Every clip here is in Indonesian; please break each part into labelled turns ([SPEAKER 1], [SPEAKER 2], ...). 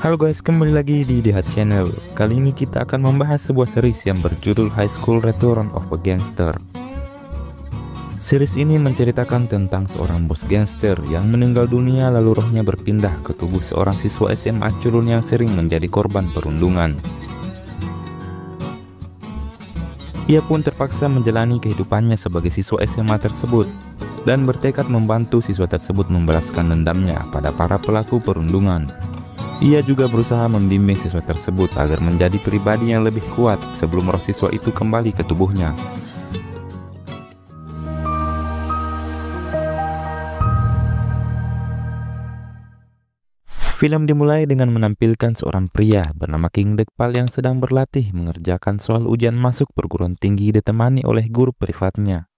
[SPEAKER 1] Halo guys, kembali lagi di DH Channel. Kali ini kita akan membahas sebuah series yang berjudul High School Return of a Gangster. Series ini menceritakan tentang seorang bos gangster yang meninggal dunia lalu rohnya berpindah ke tubuh seorang siswa SMA culun yang sering menjadi korban perundungan. Ia pun terpaksa menjalani kehidupannya sebagai siswa SMA tersebut dan bertekad membantu siswa tersebut membalaskan dendamnya pada para pelaku perundungan. Ia juga berusaha membimbing siswa tersebut agar menjadi pribadi yang lebih kuat sebelum roh siswa itu kembali ke tubuhnya. Film dimulai dengan menampilkan seorang pria bernama King Dekpal yang sedang berlatih mengerjakan soal ujian masuk perguruan tinggi ditemani oleh guru privatnya.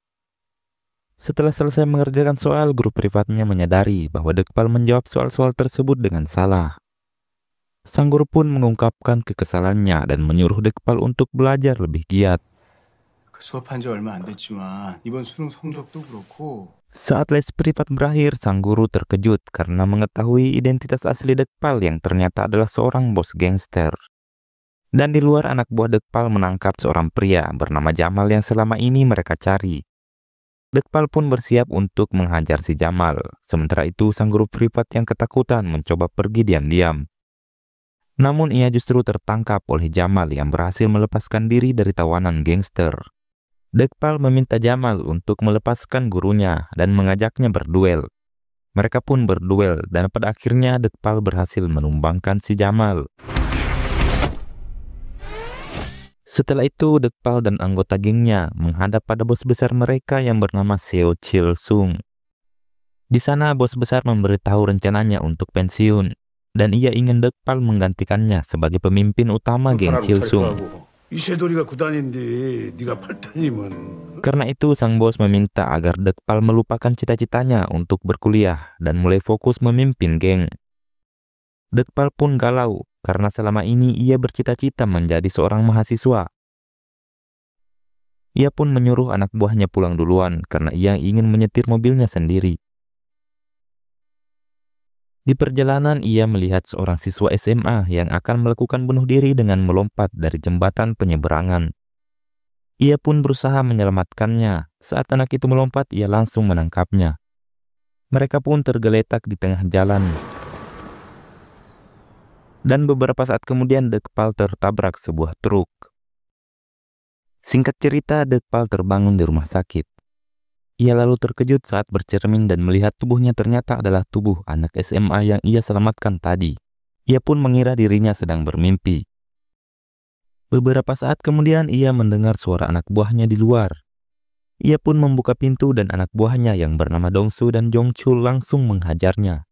[SPEAKER 1] Setelah selesai mengerjakan soal, guru privatnya menyadari bahwa Dekpal menjawab soal-soal tersebut dengan salah. Sang guru pun mengungkapkan kekesalannya dan menyuruh Dekpal untuk belajar lebih giat. Saat les privat berakhir, sang guru terkejut karena mengetahui identitas asli Dekpal yang ternyata adalah seorang bos gangster. Dan di luar, anak buah Dekpal menangkap seorang pria bernama Jamal yang selama ini mereka cari. Dekpal pun bersiap untuk menghajar si Jamal. Sementara itu, sang guru privat yang ketakutan mencoba pergi diam-diam. Namun ia justru tertangkap oleh Jamal yang berhasil melepaskan diri dari tawanan gangster. Dekpal meminta Jamal untuk melepaskan gurunya dan mengajaknya berduel. Mereka pun berduel dan pada akhirnya Dekpal berhasil menumbangkan si Jamal. Setelah itu Dekpal dan anggota gengnya menghadap pada bos besar mereka yang bernama Seo Chil Sung. Di sana bos besar memberitahu rencananya untuk pensiun. Dan ia ingin Dekpal menggantikannya sebagai pemimpin utama geng Chilsung. Karena itu sang bos meminta agar Dekpal melupakan cita-citanya untuk berkuliah dan mulai fokus memimpin geng. Dekpal pun galau karena selama ini ia bercita-cita menjadi seorang mahasiswa. Ia pun menyuruh anak buahnya pulang duluan karena ia ingin menyetir mobilnya sendiri. Di perjalanan ia melihat seorang siswa SMA yang akan melakukan bunuh diri dengan melompat dari jembatan penyeberangan. Ia pun berusaha menyelamatkannya. Saat anak itu melompat, ia langsung menangkapnya. Mereka pun tergeletak di tengah jalan. Dan beberapa saat kemudian Dekpal tertabrak sebuah truk. Singkat cerita, Dekpal terbangun di rumah sakit. Ia lalu terkejut saat bercermin dan melihat tubuhnya ternyata adalah tubuh anak SMA yang ia selamatkan tadi. Ia pun mengira dirinya sedang bermimpi. Beberapa saat kemudian ia mendengar suara anak buahnya di luar. Ia pun membuka pintu dan anak buahnya yang bernama Dongsu dan Jongchul langsung menghajarnya.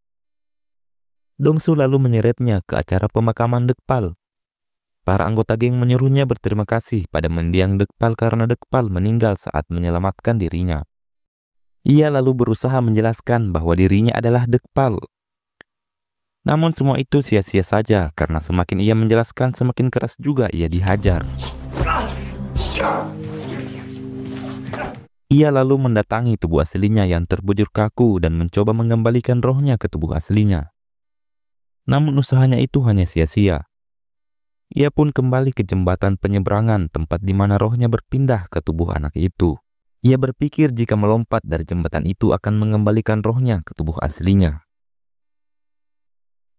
[SPEAKER 1] Dongsu lalu menyeretnya ke acara pemakaman Dekpal. Para anggota geng menyuruhnya berterima kasih pada mendiang Dekpal karena Dekpal meninggal saat menyelamatkan dirinya. Ia lalu berusaha menjelaskan bahwa dirinya adalah Dekpal. Namun semua itu sia-sia saja karena semakin ia menjelaskan semakin keras juga ia dihajar. Ia lalu mendatangi tubuh aslinya yang terbujur kaku dan mencoba mengembalikan rohnya ke tubuh aslinya. Namun usahanya itu hanya sia-sia. Ia pun kembali ke jembatan penyeberangan tempat di mana rohnya berpindah ke tubuh anak itu. Ia berpikir jika melompat dari jembatan itu akan mengembalikan rohnya ke tubuh aslinya.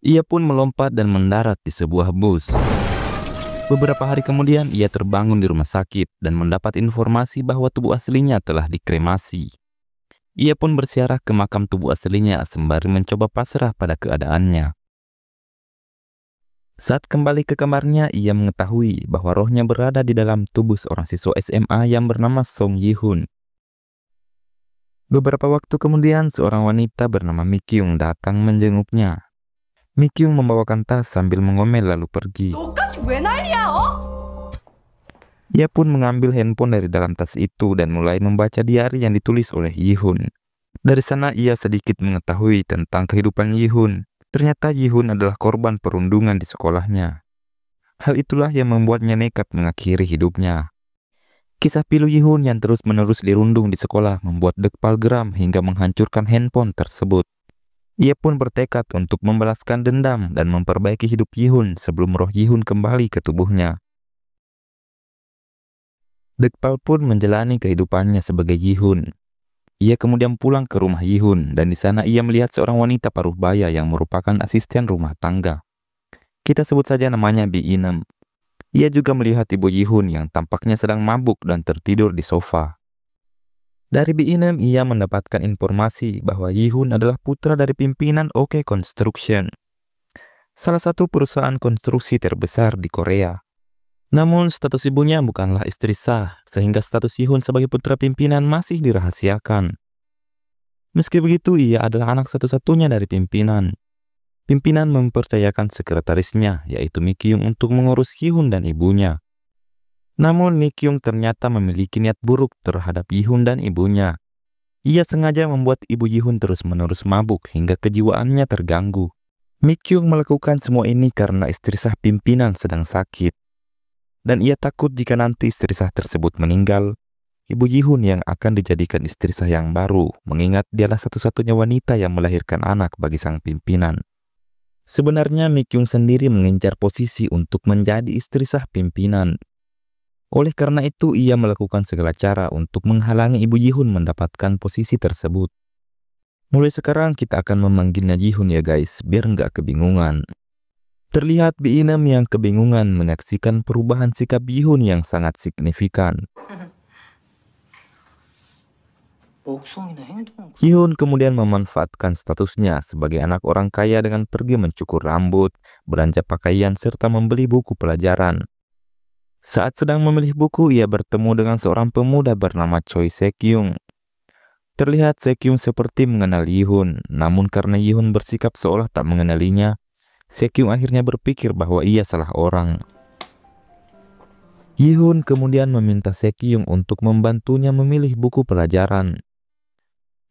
[SPEAKER 1] Ia pun melompat dan mendarat di sebuah bus. Beberapa hari kemudian ia terbangun di rumah sakit dan mendapat informasi bahwa tubuh aslinya telah dikremasi. Ia pun bersiarah ke makam tubuh aslinya sembari mencoba pasrah pada keadaannya. Saat kembali ke kamarnya, ia mengetahui bahwa rohnya berada di dalam tubuh seorang siswa SMA yang bernama Song Yi-hun. Beberapa waktu kemudian, seorang wanita bernama Mi Kyung datang menjenguknya. Mi Kyung membawakan tas sambil mengomel lalu pergi. Ia pun mengambil handphone dari dalam tas itu dan mulai membaca diari yang ditulis oleh Yi-hun. Dari sana ia sedikit mengetahui tentang kehidupan Yi-hun. Ternyata Yi-hun adalah korban perundungan di sekolahnya. Hal itulah yang membuatnya nekat mengakhiri hidupnya. Kisah pilu Yi-hun yang terus-menerus dirundung di sekolah membuat Dekpal geram hingga menghancurkan handphone tersebut. Ia pun bertekad untuk membalaskan dendam dan memperbaiki hidup Yihun sebelum roh Yihun kembali ke tubuhnya. Dekpal pun menjalani kehidupannya sebagai Yihun. Ia kemudian pulang ke rumah Yihun dan di sana ia melihat seorang wanita paruh baya yang merupakan asisten rumah tangga. Kita sebut saja namanya Bi Inem. Ia juga melihat ibu Yihun yang tampaknya sedang mabuk dan tertidur di sofa. Dari Bi Inem ia mendapatkan informasi bahwa Yihun adalah putra dari pimpinan OK Construction, salah satu perusahaan konstruksi terbesar di Korea. Namun status ibunya bukanlah istri sah, sehingga status Yihun sebagai putra pimpinan masih dirahasiakan. Meski begitu, ia adalah anak satu-satunya dari pimpinan. Pimpinan mempercayakan sekretarisnya, yaitu Mi Kyung, untuk mengurus Yihun dan ibunya. Namun Mi Kyung ternyata memiliki niat buruk terhadap Yihun dan ibunya. Ia sengaja membuat ibu Yihun terus-menerus mabuk hingga kejiwaannya terganggu. Mi Kyung melakukan semua ini karena istri sah pimpinan sedang sakit. Dan ia takut jika nanti istri sah tersebut meninggal, ibu Yihun yang akan dijadikan istri sah yang baru, mengingat dialah satu-satunya wanita yang melahirkan anak bagi sang pimpinan. Sebenarnya Mi Kyung sendiri mengincar posisi untuk menjadi istri sah pimpinan. Oleh karena itu, ia melakukan segala cara untuk menghalangi ibu Yihun mendapatkan posisi tersebut. Mulai sekarang kita akan memanggilnya Yihun ya guys, biar nggak kebingungan. Terlihat Bi Inem yang kebingungan menyaksikan perubahan sikap Yihun yang sangat signifikan. Yihun kemudian memanfaatkan statusnya sebagai anak orang kaya dengan pergi mencukur rambut, belanja pakaian, serta membeli buku pelajaran. Saat sedang memilih buku, ia bertemu dengan seorang pemuda bernama Choi Se-kyung. Terlihat Se-kyung seperti mengenal Yihun, namun karena Yihun bersikap seolah tak mengenalinya, Se-kyung akhirnya berpikir bahwa ia salah orang. Yihun kemudian meminta Se-kyung untuk membantunya memilih buku pelajaran.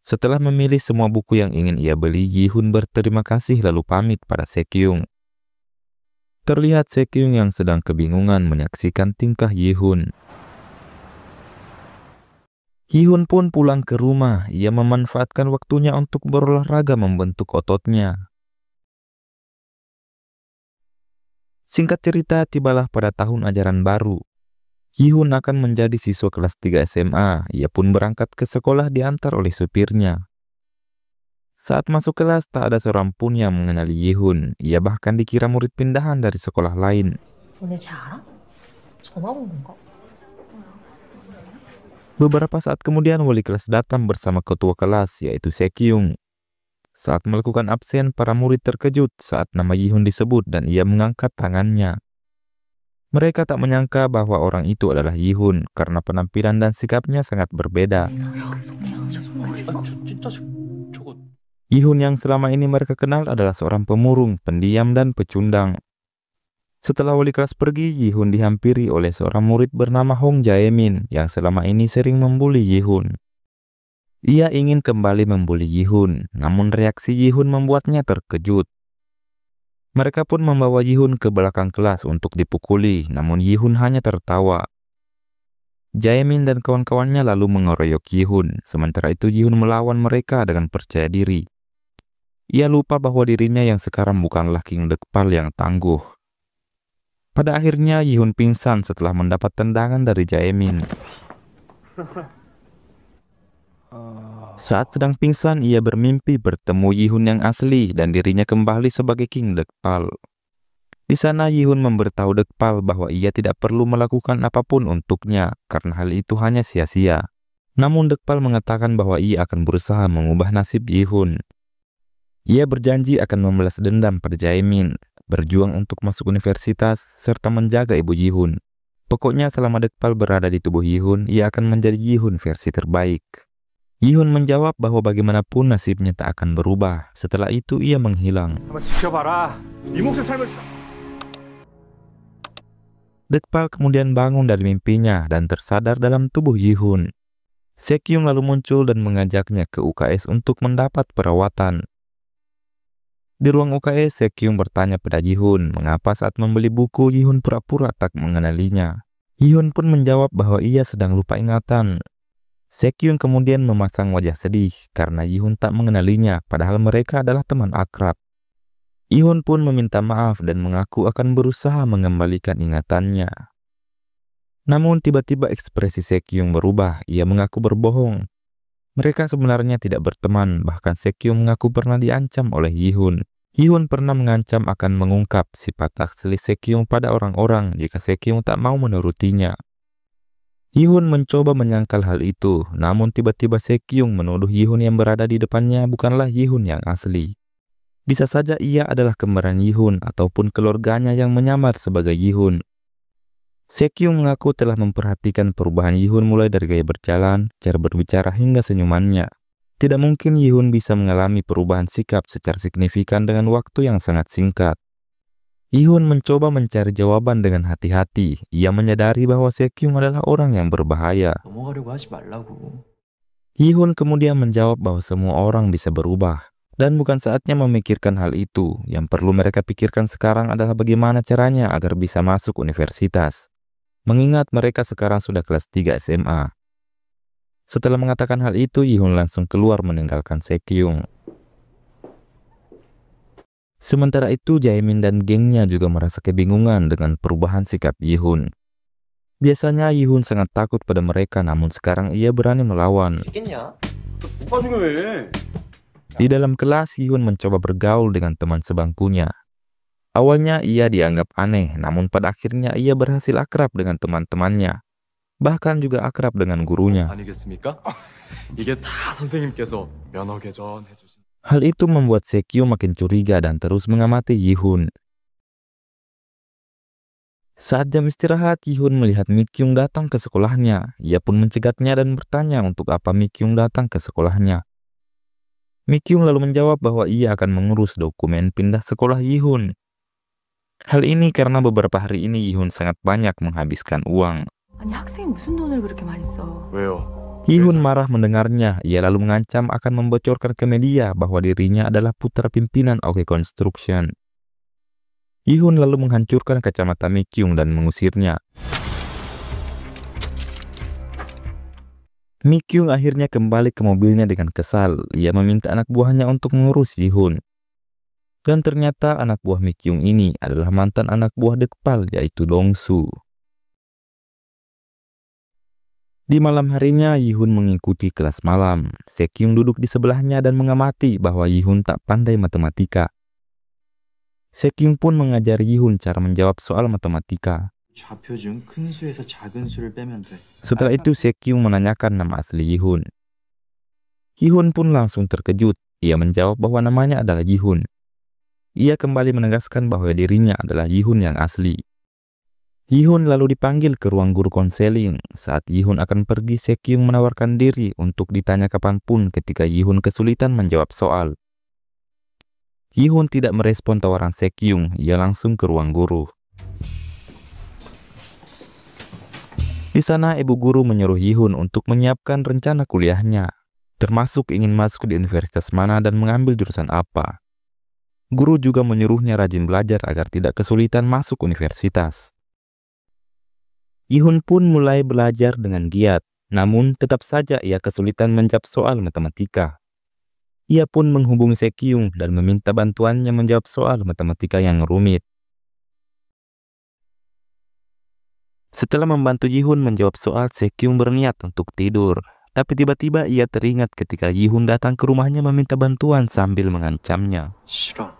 [SPEAKER 1] Setelah memilih semua buku yang ingin ia beli, Yihun berterima kasih lalu pamit pada Se-kyung. Terlihat Se-kyung yang sedang kebingungan menyaksikan tingkah Yihun. Yihun pun pulang ke rumah. Ia memanfaatkan waktunya untuk berolahraga membentuk ototnya. Singkat cerita, tibalah pada tahun ajaran baru. Yihun akan menjadi siswa kelas 3 SMA. Ia pun berangkat ke sekolah diantar oleh supirnya. Saat masuk kelas, tak ada seorang pun yang mengenali Yihun. Ia bahkan dikira murid pindahan dari sekolah lain. Beberapa saat kemudian, wali kelas datang bersama ketua kelas, yaitu Se-kyung. Saat melakukan absen, para murid terkejut saat nama Yihun disebut dan ia mengangkat tangannya. Mereka tak menyangka bahwa orang itu adalah Yihun karena penampilan dan sikapnya sangat berbeda. Yihun yang selama ini mereka kenal adalah seorang pemurung, pendiam, dan pecundang. Setelah wali kelas pergi, Yihun dihampiri oleh seorang murid bernama Hong Jae-min yang selama ini sering membuli Yihun. Ia ingin kembali membuli Yihun, namun reaksi Yihun membuatnya terkejut. Mereka pun membawa Yihun ke belakang kelas untuk dipukuli, namun Yihun hanya tertawa. Jae-min dan kawan-kawannya lalu mengeroyok Yihun, sementara itu Yihun melawan mereka dengan percaya diri. Ia lupa bahwa dirinya yang sekarang bukanlah King Dekpal yang tangguh. Pada akhirnya Yihun pingsan setelah mendapat tendangan dari Jae-min. Saat sedang pingsan, ia bermimpi bertemu Yihun yang asli dan dirinya kembali sebagai King Dekpal. Di sana Yihun memberitahu Dekpal bahwa ia tidak perlu melakukan apapun untuknya karena hal itu hanya sia-sia. Namun Dekpal mengatakan bahwa ia akan berusaha mengubah nasib Yihun. Ia berjanji akan membalas dendam pada Jae-min, berjuang untuk masuk universitas, serta menjaga ibu Yihun. Pokoknya selama Dekpal berada di tubuh Yihun, ia akan menjadi Yihun versi terbaik. Yihun menjawab bahwa bagaimanapun nasibnya tak akan berubah. Setelah itu ia menghilang. Dekpal kemudian bangun dari mimpinya dan tersadar dalam tubuh Yihun. Se-kyung lalu muncul dan mengajaknya ke UKS untuk mendapat perawatan. Di ruang UKS, Se-kyung bertanya pada Yihun mengapa saat membeli buku Yihun pura-pura tak mengenalinya. Yihun pun menjawab bahwa ia sedang lupa ingatan. Sekyung kemudian memasang wajah sedih karena Yihun tak mengenalinya padahal mereka adalah teman akrab. Yihun pun meminta maaf dan mengaku akan berusaha mengembalikan ingatannya. Namun tiba-tiba ekspresi Sekyung berubah, ia mengaku berbohong. Mereka sebenarnya tidak berteman, bahkan Sekyung mengaku pernah diancam oleh Yihun. Yihun pernah mengancam akan mengungkap sifat asli Sekyung pada orang-orang jika Sekyung tak mau menurutinya. Yihun mencoba menyangkal hal itu, namun tiba-tiba Sekyung menuduh Yihun yang berada di depannya bukanlah Yihun yang asli. Bisa saja ia adalah kembaran Yihun ataupun keluarganya yang menyamar sebagai Yihun. Sekyung mengaku telah memperhatikan perubahan Yihun mulai dari gaya berjalan, cara berbicara hingga senyumannya. Tidak mungkin Yihun bisa mengalami perubahan sikap secara signifikan dengan waktu yang sangat singkat. Yihun mencoba mencari jawaban dengan hati-hati. Ia menyadari bahwa Sekyung adalah orang yang berbahaya.
[SPEAKER 2] 넘어가려고 하지 말라고.
[SPEAKER 1] Yihun kemudian menjawab bahwa semua orang bisa berubah. Dan bukan saatnya memikirkan hal itu. Yang perlu mereka pikirkan sekarang adalah bagaimana caranya agar bisa masuk universitas. Mengingat mereka sekarang sudah kelas 3 SMA. Setelah mengatakan hal itu, Yihun langsung keluar meninggalkan Sekyung. Sementara itu, Jaemin dan gengnya juga merasa kebingungan dengan perubahan sikap Yihun. Biasanya Yihun sangat takut pada mereka, namun sekarang ia berani melawan.
[SPEAKER 2] 있겠냐? 못 봐주게 왜?
[SPEAKER 1] Di dalam kelas, Yihun mencoba bergaul dengan teman sebangkunya. Awalnya ia dianggap aneh, namun pada akhirnya ia berhasil akrab dengan teman-temannya. Bahkan juga akrab dengan gurunya.
[SPEAKER 2] 아니겠습니까? 이게 다 선생님께서 면허 개전 해주신.
[SPEAKER 1] Hal itu membuat Sekyung makin curiga dan terus mengamati Yihun. Saat jam istirahat, Yihun melihat Mikyung datang ke sekolahnya. Ia pun mencegatnya dan bertanya untuk apa Mikyung datang ke sekolahnya. Mikyung lalu menjawab bahwa ia akan mengurus dokumen pindah sekolah Yihun. Hal ini karena beberapa hari ini Yihun sangat banyak menghabiskan uang.
[SPEAKER 3] 아니 학생이 무슨 돈을 그렇게 많이 써?
[SPEAKER 2] 왜요?
[SPEAKER 1] Yihun marah mendengarnya. Ia lalu mengancam akan membocorkan ke media bahwa dirinya adalah putra pimpinan OK Construction. Yihun lalu menghancurkan kacamata Mikyung dan mengusirnya. Mikyung akhirnya kembali ke mobilnya dengan kesal. Ia meminta anak buahnya untuk mengurus Yihun. Dan ternyata anak buah Mikyung ini adalah mantan anak buah Dekpal, yaitu Dongsu. Di malam harinya, Yihun mengikuti kelas malam. Sekyung duduk di sebelahnya dan mengamati bahwa Yihun tak pandai matematika. Sekyung pun mengajari Yihun cara menjawab soal matematika.
[SPEAKER 2] 좌표 중 큰 수에서 작은 수를 빼면 돼.
[SPEAKER 1] Setelah itu, Sekyung menanyakan nama asli Yihun. Yihun pun langsung terkejut. Ia menjawab bahwa namanya adalah Yihun. Ia kembali menegaskan bahwa dirinya adalah Yihun yang asli. Yihun lalu dipanggil ke ruang guru konseling. Saat Yihun akan pergi, Sekyung menawarkan diri untuk ditanya kapanpun ketika Yihun kesulitan menjawab soal. Yihun tidak merespon tawaran Sekyung. Ia langsung ke ruang guru. Di sana, ibu guru menyuruh Yihun untuk menyiapkan rencana kuliahnya, termasuk ingin masuk di universitas mana dan mengambil jurusan apa. Guru juga menyuruhnya rajin belajar agar tidak kesulitan masuk universitas. Yihun pun mulai belajar dengan giat, namun tetap saja ia kesulitan menjawab soal matematika. Ia pun menghubungi Sekyung dan meminta bantuannya menjawab soal matematika yang rumit. Setelah membantu Yihun menjawab soal, Sekyung berniat untuk tidur. Tapi tiba-tiba ia teringat ketika Yihun datang ke rumahnya meminta bantuan sambil mengancamnya.
[SPEAKER 2] 싫어.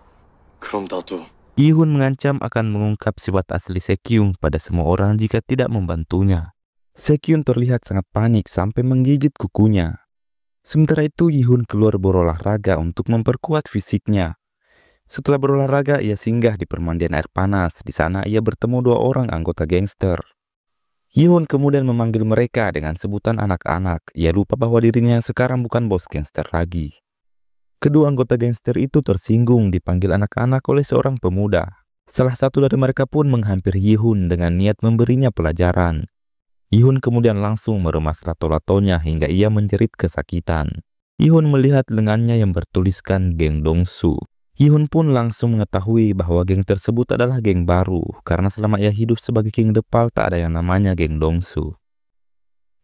[SPEAKER 2] 그럼 나도.
[SPEAKER 1] Yihun mengancam akan mengungkap sifat asli Sekyung pada semua orang jika tidak membantunya. Sekyung terlihat sangat panik sampai menggigit kukunya. Sementara itu, Yihun keluar berolahraga untuk memperkuat fisiknya. Setelah berolahraga, ia singgah di permandian air panas. Di sana, ia bertemu 2 orang anggota gangster. Yihun kemudian memanggil mereka dengan sebutan anak-anak. Ia lupa bahwa dirinya sekarang bukan bos gangster lagi. Kedua anggota gangster itu tersinggung dipanggil anak-anak oleh seorang pemuda. Salah satu dari mereka pun menghampiri Yihun dengan niat memberinya pelajaran. Yihun kemudian langsung meremas lato-latonya hingga ia menjerit kesakitan. Yihun melihat lengannya yang bertuliskan geng Dongsu. Yihun pun langsung mengetahui bahwa geng tersebut adalah geng baru, karena selama ia hidup sebagai King Dekpal tak ada yang namanya geng Dongsu.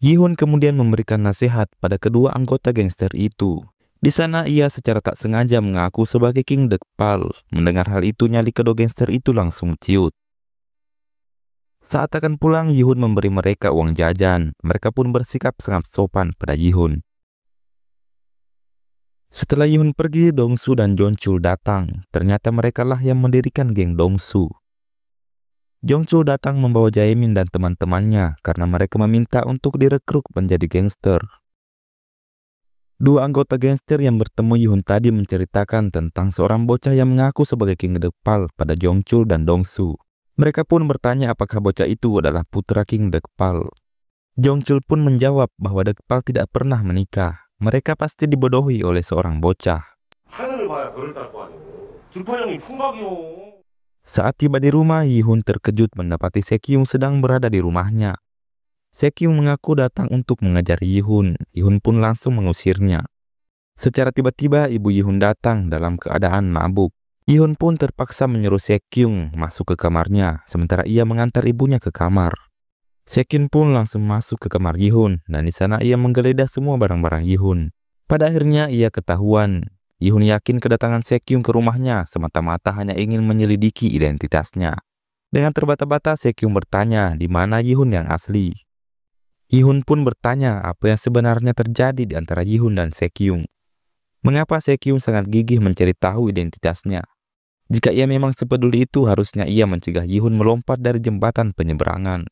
[SPEAKER 1] Yi-hun kemudian memberikan nasihat pada kedua anggota gangster itu. Di sana ia secara tak sengaja mengaku sebagai King Dekpal. Mendengar hal itu, nyali kedua gangster itu langsung ciut. Saat akan pulang, Yi-hun memberi mereka uang jajan. Mereka pun bersikap sangat sopan pada Yi-hun. Setelah Yi-hun pergi, Dong-su dan Jong-chul datang. Ternyata merekalah yang mendirikan geng Dong-su. Jong-chul datang membawa Jaemin dan teman-temannya karena mereka meminta untuk direkrut menjadi gangster. Dua anggota gangster yang bertemu Yi-hun tadi menceritakan tentang seorang bocah yang mengaku sebagai King Dekpal pada Jong-chul dan Dong-su. Mereka pun bertanya apakah bocah itu adalah putra King Dekpal. Jong-chul pun menjawab bahwa Dekpal tidak pernah menikah. Mereka pasti dibodohi oleh seorang bocah. Saat tiba di rumah, Yi-hun terkejut mendapati Sekyung sedang berada di rumahnya. Sekyung mengaku datang untuk mengejar Yi-hun. Yi-hun pun langsung mengusirnya. Secara tiba-tiba ibu Yi-hun datang dalam keadaan mabuk. Yi-hun pun terpaksa menyuruh Sekyung masuk ke kamarnya, sementara ia mengantar ibunya ke kamar. Sekyung pun langsung masuk ke kamar Yi-hun, dan di sana ia menggeledah semua barang-barang Yi-hun. Pada akhirnya ia ketahuan. Yi-hun yakin kedatangan Sekyung ke rumahnya semata-mata hanya ingin menyelidiki identitasnya. Dengan terbata-bata, Sekyung bertanya di mana Yi-hun yang asli. Yi-hun pun bertanya apa yang sebenarnya terjadi di antara Yi-hun dan Sekyung. Mengapa Sekyung sangat gigih mencari tahu identitasnya? Jika ia memang sepeduli itu, harusnya ia mencegah Yi-hun melompat dari jembatan penyeberangan.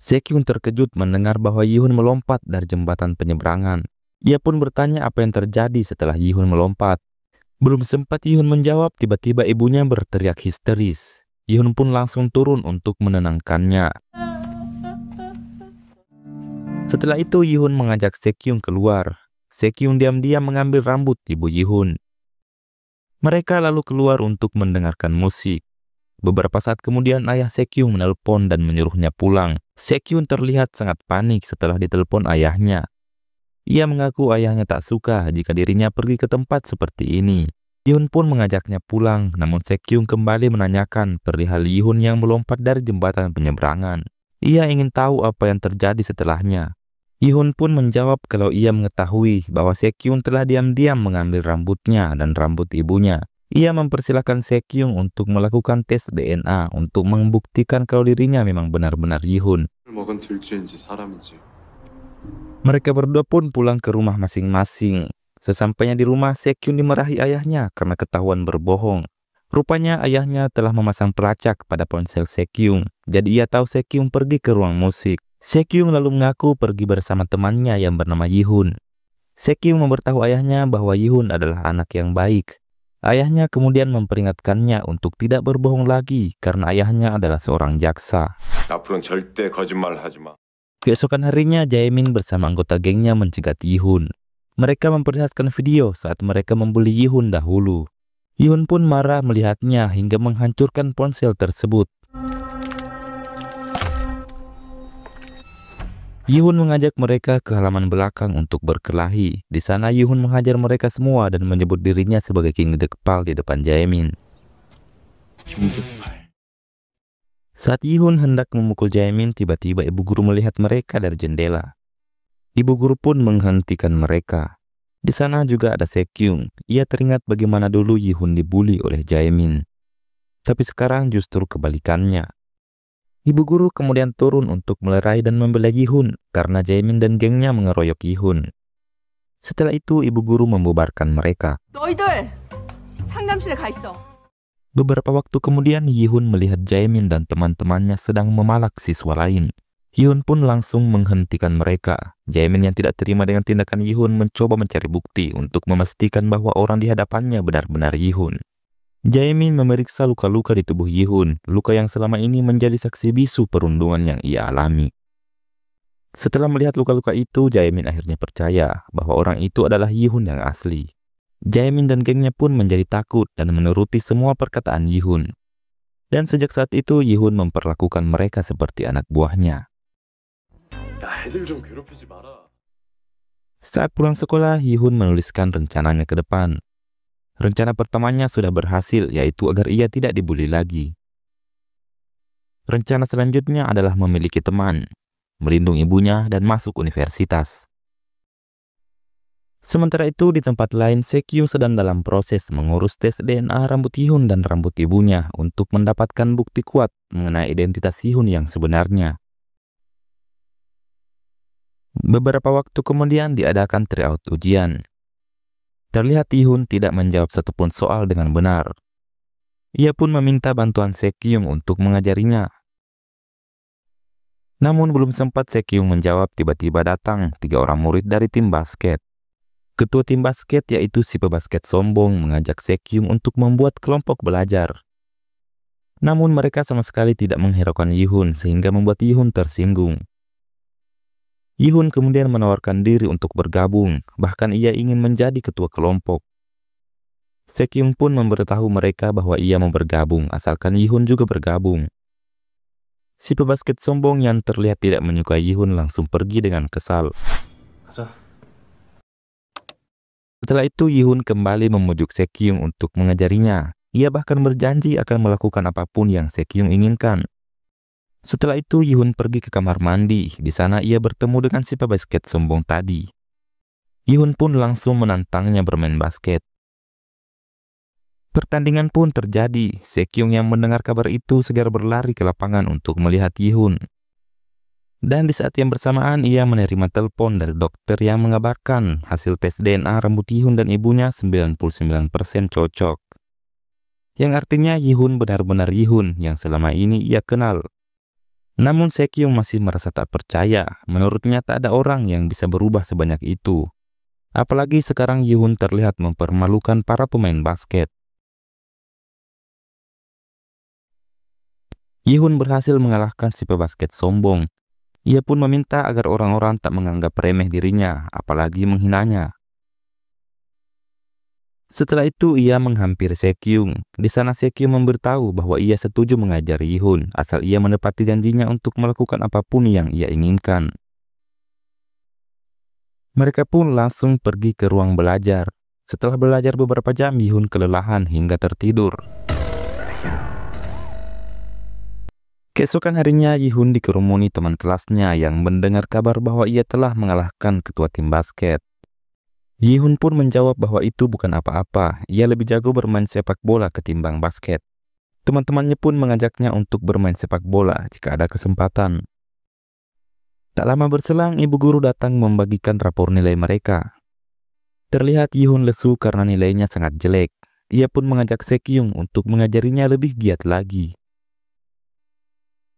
[SPEAKER 1] Sekyung terkejut mendengar bahwa Yi-hun melompat dari jembatan penyeberangan. Ia pun bertanya apa yang terjadi setelah Yi-hun melompat. Belum sempat Yi-hun menjawab, tiba-tiba ibunya berteriak histeris. Yi-hun pun langsung turun untuk menenangkannya. Setelah itu Yi-hun mengajak Sekyung keluar. Sekyung diam-diam mengambil rambut ibu Yi-hun. Mereka lalu keluar untuk mendengarkan musik. Beberapa saat kemudian ayah Sekyung menelpon dan menyuruhnya pulang. Sekyung terlihat sangat panik setelah ditelepon ayahnya. Ia mengaku ayahnya tak suka jika dirinya pergi ke tempat seperti ini. Yi-hun pun mengajaknya pulang, namun Sekyung kembali menanyakan perihal Yi-hun yang melompat dari jembatan penyeberangan. Ia ingin tahu apa yang terjadi setelahnya. Yi-hun pun menjawab kalau ia mengetahui bahwa Sekyung telah diam-diam mengambil rambutnya dan rambut ibunya. Ia mempersilahkan Sekyung untuk melakukan tes DNA untuk membuktikan kalau dirinya memang benar-benar Yi-hun.
[SPEAKER 2] 먹은 들쥐인지 사람인지.
[SPEAKER 1] Mereka berdua pun pulang ke rumah masing-masing. Sesampainya di rumah, Sekyung dimarahi ayahnya karena ketahuan berbohong. Rupanya ayahnya telah memasang pelacak pada ponsel Sekyung, jadi ia tahu Sekyung pergi ke ruang musik. Sekyung lalu mengaku pergi bersama temannya yang bernama Yi-hun. Sekyung memberitahu ayahnya bahwa Yi-hun adalah anak yang baik. Ayahnya kemudian memperingatkannya untuk tidak berbohong lagi karena ayahnya adalah seorang jaksa.
[SPEAKER 2] 앞으로는 절대 거짓말하지 마.
[SPEAKER 1] Keesokan harinya, Jaemin bersama anggota gengnya mencegat Yi-hun. Mereka memperlihatkan video saat mereka membuli Yi-hun dahulu. Yi-hun pun marah melihatnya hingga menghancurkan ponsel tersebut. Yi-hun mengajak mereka ke halaman belakang untuk berkelahi. Di sana Yi-hun menghajar mereka semua dan menyebut dirinya sebagai King Dekpal di depan Jaemin. Saat Yi-hun hendak memukul Jaemin, tiba-tiba ibu guru melihat mereka dari jendela. Ibu guru pun menghentikan mereka. Di sana juga ada Sekyung. Ia teringat bagaimana dulu Yi-hun dibully oleh Jaemin. Tapi sekarang justru kebalikannya. Ibu guru kemudian turun untuk melerai dan membela Yi-hun karena Jaemin dan gengnya mengeroyok Yi-hun. Setelah itu ibu guru membubarkan mereka.
[SPEAKER 3] 너희들 상담실에 가 있어.
[SPEAKER 1] Beberapa waktu kemudian Yi-hun melihat Jaemin dan teman-temannya sedang memalak siswa lain. Yi-hun pun langsung menghentikan mereka. Jaemin yang tidak terima dengan tindakan Yi-hun mencoba mencari bukti untuk memastikan bahwa orang di hadapannya benar-benar Yi-hun. Jaemin memeriksa luka-luka di tubuh Yi-hun, luka yang selama ini menjadi saksi bisu perundungan yang ia alami. Setelah melihat luka-luka itu, Jaemin akhirnya percaya bahwa orang itu adalah Yi-hun yang asli. Jaemin dan gengnya pun menjadi takut dan menuruti semua perkataan Yi-hun. Dan sejak saat itu Yi-hun memperlakukan mereka seperti anak buahnya.
[SPEAKER 2] 야, 애들 좀 괴롭히지 마라.
[SPEAKER 1] Saat pulang sekolah, Yi-hun menuliskan rencananya ke depan. Rencana pertamanya sudah berhasil, yaitu agar ia tidak dibully lagi. Rencana selanjutnya adalah memiliki teman. melindungi ibunya, dan masuk universitas. Sementara itu, di tempat lain, Sekyung sedang dalam proses mengurus tes DNA rambut Yihun dan rambut ibunya untuk mendapatkan bukti kuat mengenai identitas Yihun yang sebenarnya. Beberapa waktu kemudian diadakan tryout ujian. Terlihat Yihun tidak menjawab satupun soal dengan benar. Ia pun meminta bantuan Sekyung untuk mengajarinya. Namun belum sempat Sekyung menjawab, tiba-tiba datang 3 orang murid dari tim basket. Ketua tim basket, yaitu si pebasket sombong, mengajak Sekyung untuk membuat kelompok belajar. Namun mereka sama sekali tidak menghiraukan Yihun sehingga membuat Yihun tersinggung. Yihun kemudian menawarkan diri untuk bergabung, bahkan ia ingin menjadi ketua kelompok. Sekyung pun memberitahu mereka bahwa ia mau bergabung asalkan Yihun juga bergabung. Si pebasket sombong yang terlihat tidak menyukai Yihun langsung pergi dengan kesal. Setelah itu Yihun kembali memujuk Sekyung untuk mengajarinya. Ia bahkan berjanji akan melakukan apapun yang Sekyung inginkan. Setelah itu Yihun pergi ke kamar mandi. Di sana ia bertemu dengan si pebasket sombong tadi. Yihun pun langsung menantangnya bermain basket. Pertandingan pun terjadi. Sekyung yang mendengar kabar itu segera berlari ke lapangan untuk melihat Yihun. Dan di saat yang bersamaan ia menerima telepon dari dokter yang mengabarkan hasil tes DNA rambut Yihun dan ibunya 99% cocok. Yang artinya Yihun benar-benar Yihun yang selama ini ia kenal. Namun Sekyung masih merasa tak percaya. Menurutnya tak ada orang yang bisa berubah sebanyak itu. Apalagi sekarang Yihun terlihat mempermalukan para pemain basket. Yihun berhasil mengalahkan si pebasket sombong. Ia pun meminta agar orang-orang tak menganggap remeh dirinya, apalagi menghinanya. Setelah itu ia menghampiri Sekyung. Di sana Sekyung memberitahu bahwa ia setuju mengajari Yihun, asal ia menepati janjinya untuk melakukan apapun yang ia inginkan. Mereka pun langsung pergi ke ruang belajar. Setelah belajar beberapa jam, Yihun kelelahan hingga tertidur. Keesokan harinya Yihun dikerumuni teman kelasnya yang mendengar kabar bahwa ia telah mengalahkan ketua tim basket. Yihun pun menjawab bahwa itu bukan apa-apa, ia lebih jago bermain sepak bola ketimbang basket. Teman-temannya pun mengajaknya untuk bermain sepak bola jika ada kesempatan. Tak lama berselang, ibu guru datang membagikan rapor nilai mereka. Terlihat Yihun lesu karena nilainya sangat jelek. Ia pun mengajak Sekyung untuk mengajarinya lebih giat lagi.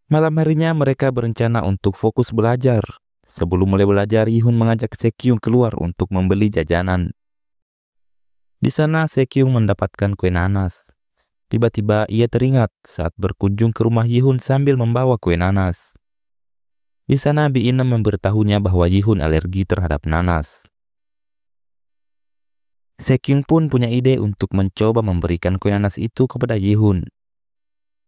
[SPEAKER 1] Malam harinya mereka berencana untuk fokus belajar. Sebelum mulai belajar, Yihun mengajak Sekyung keluar untuk membeli jajanan. Di sana Sekyung mendapatkan kue nanas. Tiba-tiba ia teringat saat berkunjung ke rumah Yihun sambil membawa kue nanas. Di sana Bi Inem memberitahunya bahwa Yihun alergi terhadap nanas. Sekyung pun punya ide untuk mencoba memberikan kue nanas itu kepada Yihun.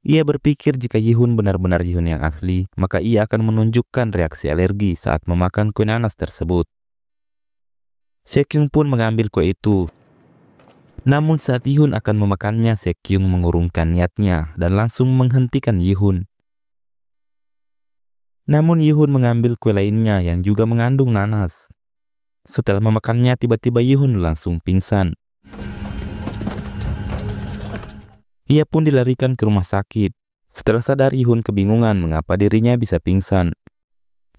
[SPEAKER 1] Ia berpikir jika Yihun benar-benar Yihun yang asli, maka ia akan menunjukkan reaksi alergi saat memakan kue nanas tersebut. Sekyung pun mengambil kue itu. Namun saat Yihun akan memakannya, Sekyung mengurungkan niatnya dan langsung menghentikan Yihun. Namun Yihun mengambil kue lainnya yang juga mengandung nanas. Setelah memakannya, tiba-tiba Yihun langsung pingsan. Ia pun dilarikan ke rumah sakit. Setelah sadar, Yihun kebingungan mengapa dirinya bisa pingsan.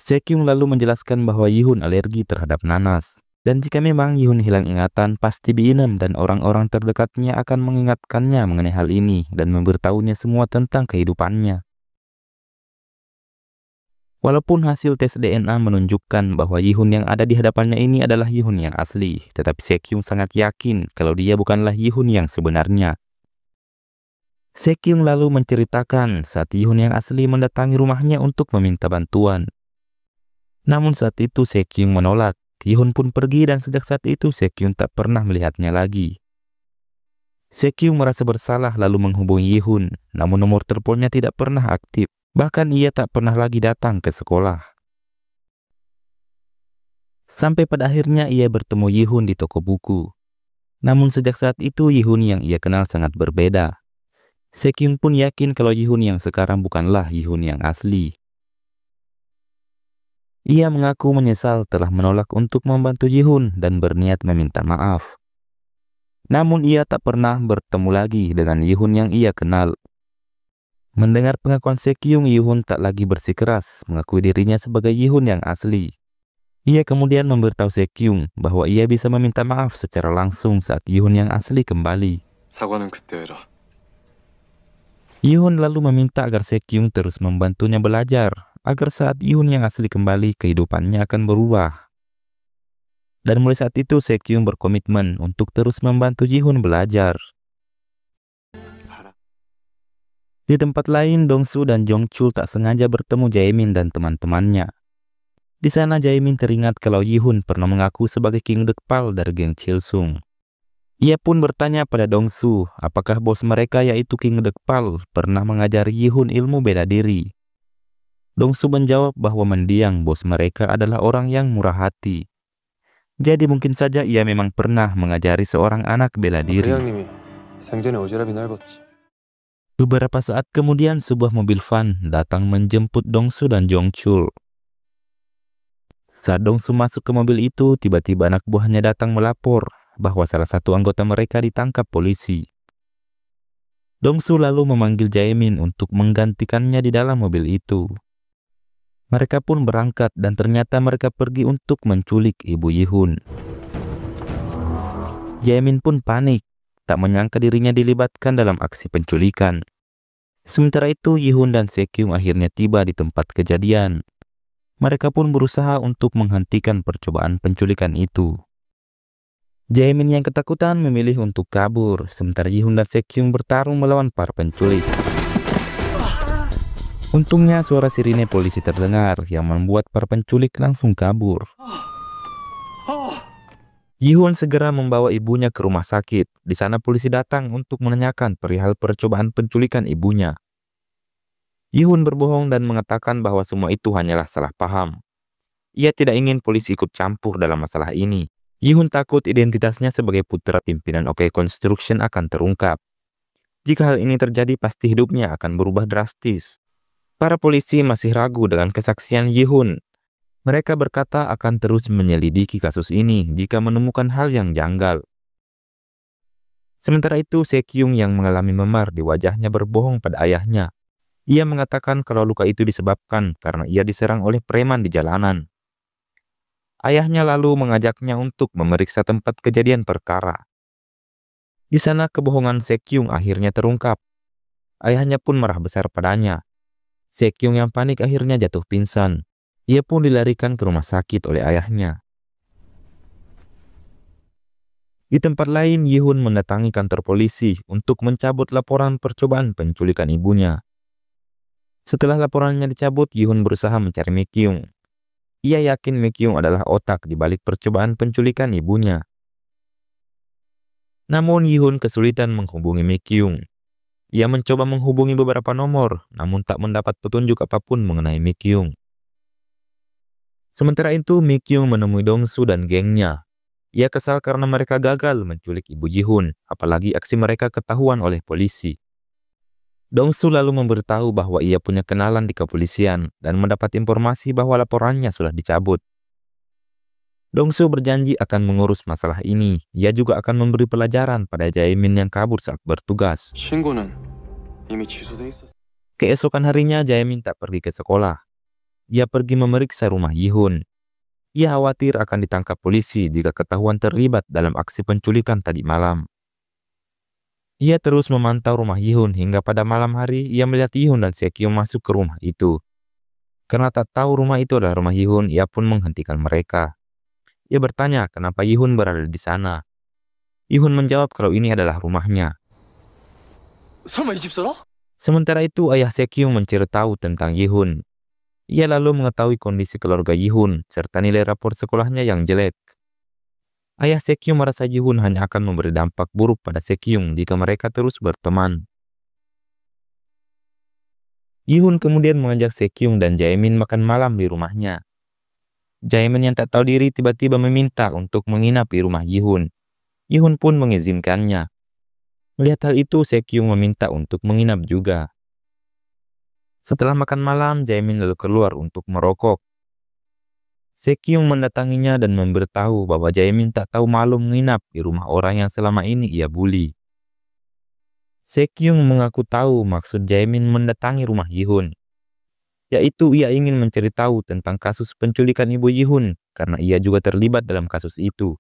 [SPEAKER 1] Sekyung lalu menjelaskan bahwa Yihun alergi terhadap nanas. Dan jika memang Yihun hilang ingatan, pasti Bi Inem dan orang-orang terdekatnya akan mengingatkannya mengenai hal ini dan memberitahunya semua tentang kehidupannya. Walaupun hasil tes DNA menunjukkan bahwa Yihun yang ada di hadapannya ini adalah Yihun yang asli, tetapi Sekyung sangat yakin kalau dia bukanlah Yihun yang sebenarnya. Sekyung lalu menceritakan saat Yihun yang asli mendatangi rumahnya untuk meminta bantuan. Namun saat itu Sekyung menolak. Yihun pun pergi dan sejak saat itu Sekyung tak pernah melihatnya lagi. Sekyung merasa bersalah lalu menghubungi Yihun, namun nomor teleponnya tidak pernah aktif. Bahkan ia tak pernah lagi datang ke sekolah. Sampai pada akhirnya ia bertemu Yihun di toko buku. Namun sejak saat itu Yihun yang ia kenal sangat berbeda. Sekyung pun yakin kalau Yihun yang sekarang bukanlah Yihun yang asli. Ia mengaku menyesal telah menolak untuk membantu Ji-hun dan berniat meminta maaf. Namun ia tak pernah bertemu lagi dengan Ji-hun yang ia kenal. Mendengar pengakuan Sekyung, Ji-hun tak lagi bersikeras mengakui dirinya sebagai Ji-hun yang asli. Ia kemudian memberitahu Sekyung bahwa ia bisa meminta maaf secara langsung saat Ji-hun yang asli kembali.
[SPEAKER 2] 사과는 그때 해라.
[SPEAKER 1] Ji-hun lalu meminta agar Sekyung terus membantunya belajar, agar saat Ji-hun yang asli kembali, kehidupannya akan berubah. Dan mulai saat itu Sekyung berkomitmen untuk terus membantu Ji-hun belajar. Di tempat lain, Dongsu dan Jongchul tak sengaja bertemu Jaemin dan teman-temannya. Di sana Jaemin teringat kalau Ji-hun pernah mengaku sebagai King Dekpal dari geng Chilsung. Ia pun bertanya pada Dongsu apakah bos mereka yaitu King Dekpal pernah mengajari Ji-hun ilmu bela diri. Dongsu menjawab bahwa mendiang bos mereka adalah orang yang murah hati. Jadi mungkin saja ia memang pernah mengajari seorang anak bela diri.
[SPEAKER 2] 회장님이 생전에 오지랖이 넓었지.
[SPEAKER 1] Beberapa saat kemudian sebuah mobil van datang menjemput Dongsu dan Jongchul. Saat Dongsu masuk ke mobil itu, tiba-tiba anak buahnya datang melapor bahwa salah satu anggota mereka ditangkap polisi. Dongsu lalu memanggil Jaemin untuk menggantikannya di dalam mobil itu. Mereka pun berangkat dan ternyata mereka pergi untuk menculik ibu Ji-hun. Jaemin pun panik, tak menyangka dirinya dilibatkan dalam aksi penculikan. Sementara itu Ji-hun dan Sekyung akhirnya tiba di tempat kejadian. Mereka pun berusaha untuk menghentikan percobaan penculikan itu. Jaemin yang ketakutan memilih untuk kabur, sementara Ji-hun dan Sekyung bertarung melawan para penculik. Untungnya suara sirine polisi terdengar yang membuat para penculik langsung kabur. Ji-hun segera membawa ibunya ke rumah sakit. Di sana polisi datang untuk menanyakan perihal percobaan penculikan ibunya. Ji-hun berbohong dan mengatakan bahwa semua itu hanyalah salah paham. Ia tidak ingin polisi ikut campur dalam masalah ini. Ji-hun takut identitasnya sebagai putra pimpinan OK Construction akan terungkap. Jika hal ini terjadi, pasti hidupnya akan berubah drastis. Para polisi masih ragu dengan kesaksian Ji-hun. Mereka berkata akan terus menyelidiki kasus ini jika menemukan hal yang janggal. Sementara itu, Sekyung yang mengalami memar di wajahnya berbohong pada ayahnya. Ia mengatakan kalau luka itu disebabkan karena ia diserang oleh preman di jalanan. Ayahnya lalu mengajaknya untuk memeriksa tempat kejadian perkara. Di sana kebohongan Sekyung akhirnya terungkap. Ayahnya pun marah besar padanya. Sekyung yang panik akhirnya jatuh pingsan. Ia pun dilarikan ke rumah sakit oleh ayahnya. Di tempat lain, Ji-hun mendatangi kantor polisi untuk mencabut laporan percobaan penculikan ibunya. Setelah laporannya dicabut, Ji-hun berusaha mencari Mi-kyung. Ia yakin Mi-kyung adalah otak di balik percobaan penculikan ibunya. Namun Ji-hun kesulitan menghubungi Mi-kyung. Ia mencoba menghubungi beberapa nomor, namun tak mendapat petunjuk apapun mengenai Mi-kyung. Sementara itu, Mi-kyung menemui Dongsu dan gengnya. Ia kesal karena mereka gagal menculik ibu Ji-hun, apalagi aksi mereka ketahuan oleh polisi. Dongsu lalu memberitahu bahwa ia punya kenalan di kepolisian dan mendapat informasi bahwa laporannya sudah dicabut. Dongsu berjanji akan mengurus masalah ini. Ia juga akan memberi pelajaran pada Jaemin yang kabur saat bertugas.
[SPEAKER 2] 신고는 이미 취소돼 있었어.
[SPEAKER 1] Keesokan harinya Jaemin tak pergi ke sekolah. Ia pergi memeriksa rumah Ji-hun. Ia khawatir akan ditangkap polisi jika ketahuan terlibat dalam aksi penculikan tadi malam. Ia terus memantau rumah Ji-hun hingga pada malam hari ia melihat Ji-hun dan Sekyung masuk ke rumah itu. Karena tak tahu rumah itu adalah rumah Ji-hun, ia pun menghentikan mereka. Ia bertanya kenapa Ji-hun berada di sana. Ji-hun menjawab kalau ini adalah rumahnya.
[SPEAKER 2] 설마 이 집 살아?
[SPEAKER 1] Sementara itu ayah Sekyung mencari tahu tentang Ji-hun. Ia lalu mengetahui kondisi keluarga Ji-hun serta nilai rapor sekolahnya yang jelek. Ayah Sekyung merasa Ji-hun hanya akan memberi dampak buruk pada Sekyung jika mereka terus berteman. Ji-hun kemudian mengajak Sekyung dan Jaemin makan malam di rumahnya. Jaemin yang tak tahu diri tiba-tiba meminta untuk menginap di rumah Ji-hun. Ji-hun pun mengizinkannya. Melihat hal itu, Sekyung meminta untuk menginap juga. Setelah makan malam, Jaemin lalu keluar untuk merokok. Sekyung mendatanginya dan memberitahu bahwa Jaemin tak tahu malu menginap di rumah orang yang selama ini ia bully. Sekyung mengaku tahu maksud Jaemin mendatangi rumah Yihun, yaitu ia ingin mencari tahu tentang kasus penculikan ibu Yihun karena ia juga terlibat dalam kasus itu.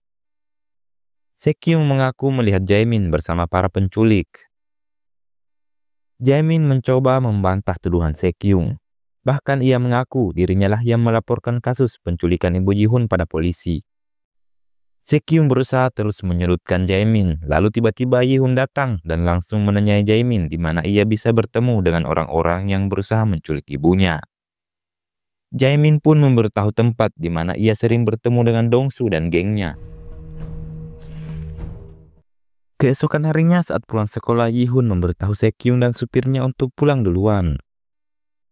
[SPEAKER 1] Sekyung mengaku melihat Jaemin bersama para penculik. Jaemin mencoba membantah tuduhan Sekyung. Bahkan ia mengaku dirinya lah yang melaporkan kasus penculikan ibu Yihun pada polisi. Sekyung berusaha terus menyudutkan Jaemin, lalu tiba-tiba Yihun datang dan langsung menanyai Jaemin di mana ia bisa bertemu dengan orang-orang yang berusaha menculik ibunya. Jaemin pun memberitahu tempat di mana ia sering bertemu dengan Dongsu dan gengnya. Keesokan harinya saat pulang sekolah, Yihun memberitahu Sekyung dan supirnya untuk pulang duluan.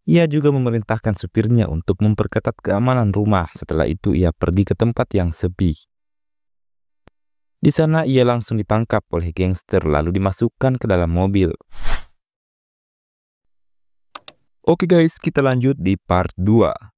[SPEAKER 1] Ia juga memerintahkan supirnya untuk memperketat keamanan rumah. Setelah itu ia pergi ke tempat yang sepi. Di sana ia langsung ditangkap oleh gangster lalu dimasukkan ke dalam mobil. Oke guys, kita lanjut di part 2.